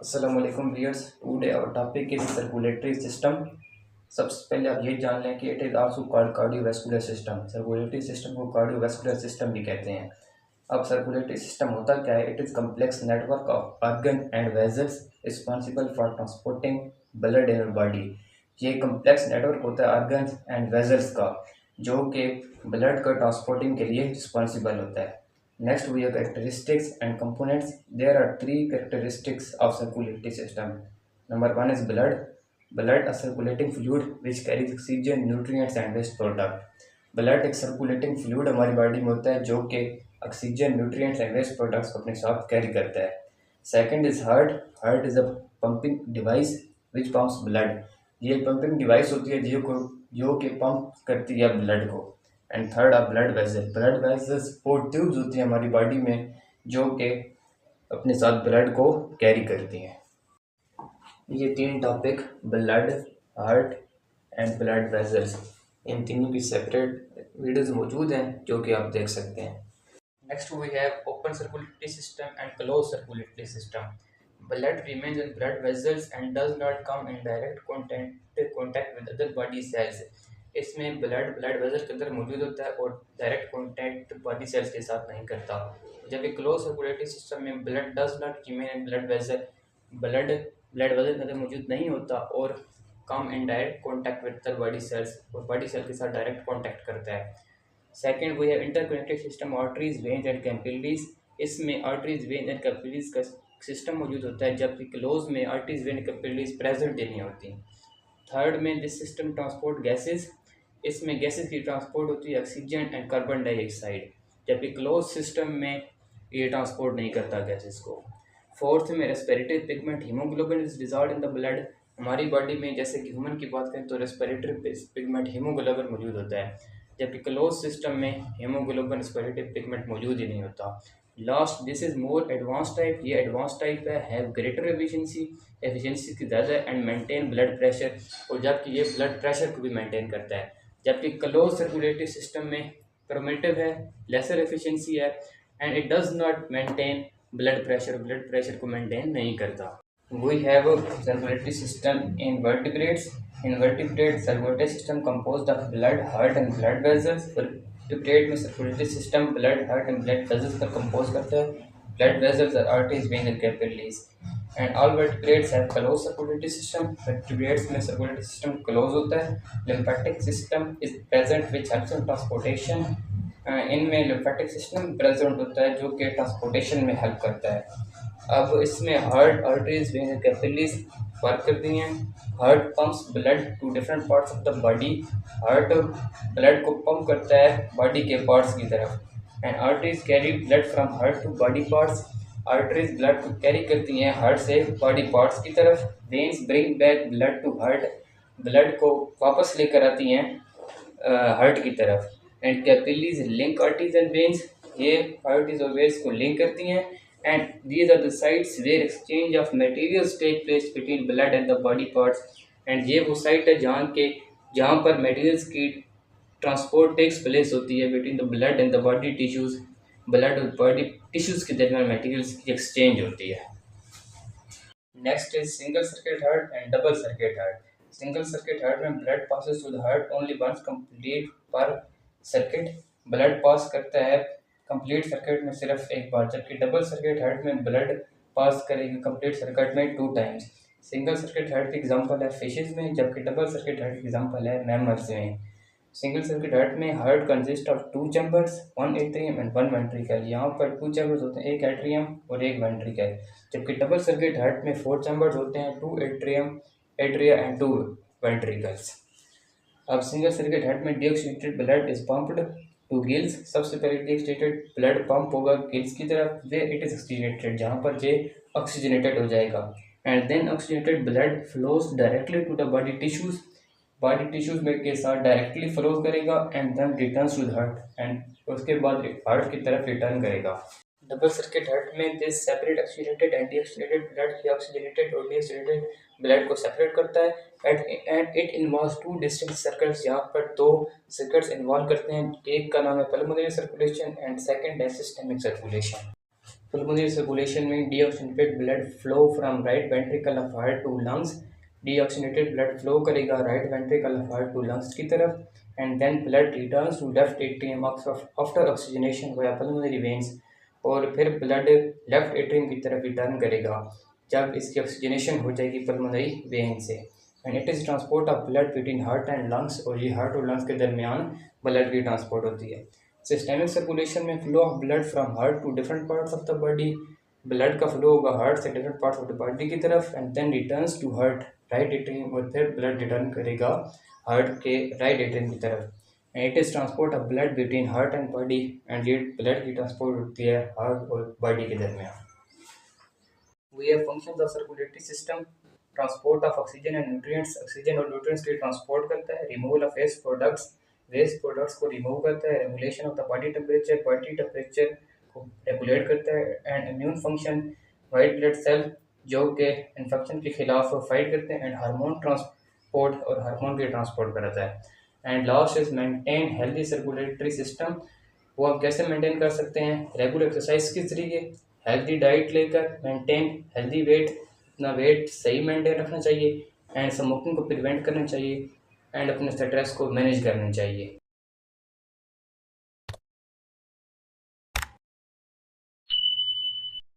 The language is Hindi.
अस्सलाम वालेकुम viewers. Today our topic is circulatory system. सबसे पहले आप ये जान लें कि it is also called cardiovascular system. Circulatory system को कार्डियोवैस्कुलर सिस्टम भी कहते हैं। अब सर्कुलेटरी सिस्टम होता क्या है? It is complex network of organ and vessels responsible for transporting blood in body. ये कम्प्लेक्स नेटवर्क होता है ऑर्गन एंड वेजल्स का, जो कि ब्लड का ट्रांसपोर्टिंग के लिए रिस्पॉन्सिबल होता है। Next, we have characteristics and components. There are three characteristics of circulatory system. Number one is blood. Blood, a circulating fluid which carries oxygen, nutrients and waste product. Blood एक circulating fluid हमारी बॉडी में होता है जो कि oxygen, nutrients and waste products को अपने साथ कैरी करता है। Second is heart. Heart is a pumping device which pumps blood. ये पंपिंग डिवाइस होती है जो कि पंप करती है ब्लड को। एंड थर्ड आप ब्लड वेसल। ब्लड वेसल्स वो ट्यूब्स होती हैं हमारी बॉडी में जो कि अपने साथ ब्लड को कैरी करती हैं। ये तीन topic blood, heart and blood vessels, इन तीनों की सेपरेट वीडियोस मौजूद हैं जो कि आप देख सकते हैं। Next we have open circulatory system and close circulatory system. Blood remains in blood vessels and does not come in direct contact with other body cells. इसमें ब्लड वेसल के अंदर मौजूद होता है और डायरेक्ट कांटेक्ट बॉडी सेल्स के साथ नहीं करता। जबकि क्लोज सर्कुलेटरी सिस्टम में blood does not remain in blood vessel. Blood vessel के अंदर मौजूद नहीं होता और come in direct contact with other body cells और बॉडी सेल के साथ डायरेक्ट कॉन्टैक्ट करता है। Second we have interconnected system arteries, veins and capillaries. इसमें आर्टरीज, वेन एंड कैपिलरीज का सिस्टम मौजूद होता है, जबकि क्लोज में आर्टरीज, वेन, कैपिलरीज प्रेजेंट नहीं होती। थर्ड में दिस सिस्टम ट्रांसपोर्ट गैसेज। इसमें गैसेज की ट्रांसपोर्ट होती है ऑक्सीजन एंड कार्बन डाइऑक्साइड, जबकि क्लोज सिस्टम में ये ट्रांसपोर्ट नहीं करता गैसेज को। फोर्थ में respiratory pigment, haemoglobin is dissolved in the blood. हमारी बॉडी में जैसे कि ह्यूमन की बात करें तो रेस्पिरेटरी पिगमेंट हीमोग्लोबिन मौजूद होता है, जबकि क्लोज सिस्टम में हीमोग्लोबिन रेस्पिरेटरी पिगमेंट मौजूद ही नहीं होता। Last this is more advance type. ये एडवांस टाइप है, हैव ग्रेटर एफिशिएंसी की ज़्यादा एंड मेंटेन ब्लड प्रेशर, और जबकि ये ब्लड प्रेशर को भी मेंटेन करता है। जबकि क्लोज सर्कुलेटरी सिस्टम में प्रोमेटिव है, लेसर एफिशिएंसी है and it does not maintain blood pressure को मेंटेन नहीं करता। We have a circulatory system in vertebrates. In vertebrates, circulatory system composed of blood, heart and blood vessels. Vertebrate में circulatory system blood, heart and blood vessels पर compose करता है। Blood vessels are arteries, veins and capillaries. And all vertebrates have closed circulatory system. Vertebrates में circulatory system close होता है। Lymphatic system is present which helps in transportation. इनमें लिम्फेटिक सिस्टम प्रेजेंट होता है जो कि ट्रांसपोर्टेशन में हेल्प करता है। अब इसमें heart, arteries, vein and capillaries work करती हैं। Heart pumps blood to different parts of the body. Heart blood को पंप करता है बॉडी के पार्ट्स की तरफ। And arteries carry blood from heart to body parts. Arteries blood को कैरी करती हैं हार्ट से बॉडी पार्ट्स की तरफ। Veins bring back blood to heart, blood को वापस लेकर आती हैं हार्ट की तरफ। And capillaries link arteries and veins, ये आर्टरीज और वेन्स को लिंक करती हैं। And these are the sites where exchange of materials take place between blood and the body parts. And ये वो साइट है जहाँ पर मटेरियल्स की ट्रांसपोर्ट टेक्स प्लेस होती है between the blood and the body tissues. Blood और बॉडी टिश्यूज के दरमियान मटेरियल्स की एक्सचेंज होती है। Next is single circuit heart and double circuit heart. Single circuit heart में blood passes to the heart only once complete per circuit. Blood pass करता है कंप्लीट सर्किट में सिर्फ एक बार, जबकि डबल सर्किट हार्ट में ब्लड पास करेगी कंप्लीट सर्किट में 2 टाइम्स। सिंगल सर्किट हार्ट की एग्जांपल है फिशेस में, जबकि डबल सर्किट हार्ट की एग्जांपल है मैमल्स में। सिंगल सर्किट हार्ट में heart consist of 2 chambers, 1 atrium and 1 ventricle. यहाँ पर 2 चैम्बर्स होते हैं, एक एट्रियम और एक वेंट्रिकल। जबकि डबल सर्किट हार्ट में 4 चैम्बर्स होते हैं, 2 एट्रिया एंड 2 वेंट्रिकल्स। अब सिंगल सर्किट हार्ट में deoxygenated blood is pumped to gills. सबसे पहले डीऑक्सीनेटेड ब्लड पंप होगा गिल्स की तरफ, वे इट इज ऑक्सीजनेटेड, जहाँ पर जे ऑक्सीजनेटेड हो जाएगा। And then oxygenated blood flows directly to the body tissues में के साथ डायरेक्टली फ्लो करेगा and then returns to the heart, and उसके बाद हार्ट की तरफ रिटर्न करेगा। डबल सर्किट हार्ट में this separate oxygenated and deoxygenated blood, ये ऑक्सीजनेटेड और डीऑक्सीनेटेड ब्लड को सेपरेट करता है। And it involves 2 distinct circuits, यहाँ पर 2 सर्किट्स इन्वॉल्व करते हैं। एक का नाम है पल्मोनरी सर्कुलेशन एंड सेकंड है सिस्टेमिक सर्कुलेशन। Pulmonary circulation में deoxygenated blood flow from right ventricle of heart to lungs. Deoxygenated blood flow करेगा right ventricle of heart to lungs की तरफ, and then blood returns to left atrium after oxygenation via pulmonary veins, और फिर blood left atrium की तरफ रिटर्न करेगा जब इसकी ऑक्सीजनेशन हो जाएगी पल्मोनरी वेन से. And it is transport of blood between heart and lungs, और ये हार्ट और लंग्स के दरमियान ब्लड की ट्रांसपोर्ट होती है. सिस्टेमिक सर्कुलेशन में flow of blood from heart to different parts of the body. Blood का फ्लो होगा हार्ट से different parts of the body की तरफ, and then returns to heart right atrium, और फिर ब्लड रिटर्न करेगा हार्ट के राइट एट्रियम की तरफ. And it is transport of blood between heart and body, and ये ब्लड की ट्रांसपोर्ट होती है हार्ट और बॉडी के दरमियान. We have functions of circulatory system. Transport of oxygen and nutrients, oxygen और न्यूट्रिएंट्स की ट्रांसपोर्ट करता है. Removal of waste products, waste products को रिमूव करता है. Regulation of the body temperature को रेगुलेट करता है. And immune function, white blood cell जो कि इन्फेक्शन के खिलाफ फाइट करते हैं. एंड हार्मोन ट्रांसपोर्ट, और हार्मोन की ट्रांसपोर्ट करता है. And last is maintain healthy circulatory system. वो आप कैसे मेंटेन कर सकते हैं? रेगुलर एक्सरसाइज के जरिए, हेल्दी डाइट लेकर, मेंटेन हेल्दी वेट, अपना वेट सही मेंटेन रखना चाहिए, एंड स्मोकिंग को प्रिवेंट करना चाहिए, एंड अपने स्ट्रेस को मैनेज करना चाहिए.